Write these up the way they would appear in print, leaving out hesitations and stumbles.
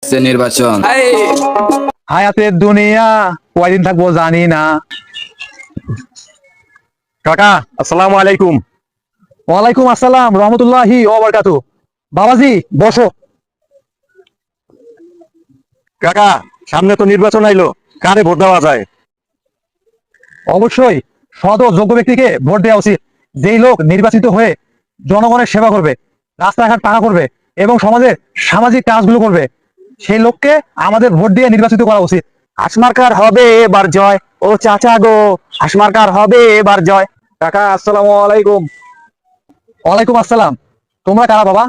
নির্বাচন। হায়াতের দুনিয়া কয়দিন থাকবো জানি না। কাকা আসসালামু আলাইকুম। ওয়ালাইকুম আসসালাম রহমতুল্লাহি ওয়া বারাকাতুহু। বাবাজি বসো। কাকা সামনে তো নির্বাচন আইলো, কারে ভোট দেওয়া যায়? অবশ্যই সৎ ও যোগ্য ব্যক্তিকে ভোট দেওয়া উচিত। যেই লোক নির্বাচিত হয়ে জনগণের সেবা করবে, রাস্তাঘাট পাকা করবে এবং সমাজের সামাজিক কাজগুলো করবে, সেই লোককে আমাদের ভোট দিয়ে নির্বাচিত করা উচিত। হাসমার্কার হবে এবার জয়, ও চাচা গো হাসমার্কার হবে এবার জয়। কাকা আসসালামু আলাইকুম। ওয়ালাইকুম আসসালাম। তোমরা কারা বাবা?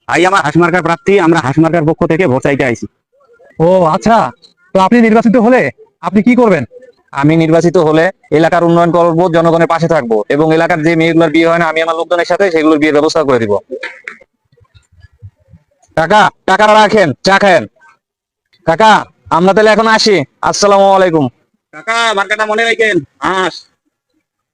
ভাই আমার হাসমার্কার প্রার্থী, আমরা হাসমার্কার পক্ষ থেকে ভোট চাইতে আইছি। ও আচ্ছা, তো আপনি নির্বাচিত হলে আপনি কি করবেন? আমি নির্বাচিত হলে এলাকার উন্নয়ন করবো, জনগণের পাশে থাকবো এবং এলাকার যে মেয়েগুলোর বিয়ে হয় না, আমি আমার লোকজনের সাথে সেগুলোর বিয়ের ব্যবস্থা করে দিব। কাকা টাকাটা রাখেন, চা খায়েন। কাকা আমরা তাহলে এখন আসি, আসসালামু আলাইকুম। কাকা মার্কাটা মনে রাখেন।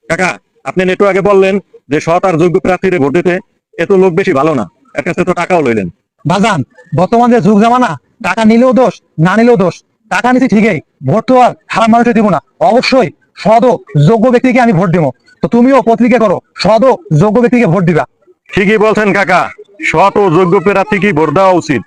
কাকা আপনি একটু আগে বললেন যে সৎ আর যোগ্য প্রার্থীরে ভোট দিতে, এত লোক বেশি ভালো না, এর কাছে তো টাকাও লইলেন। বাজান, বর্তমান যে যুগ জামানা, টাকা নিলেও দোষ, না নিলেও দোষ। টাকা নিচ্ছি ঠিকই, ভোট তো আর খারাপ মানুষের দিব না। অবশ্যই সৎ ও যোগ্য ব্যক্তিকে আমি ভোট দেবো। তো তুমিও পত্রিকা করো, সৎ ও যোগ্য ব্যক্তিকে ভোট দিবা। ঠিকই বলছেন কাকা, সৎ ও যোগ্য প্রার্থীকে ভোট দেওয়া উচিত।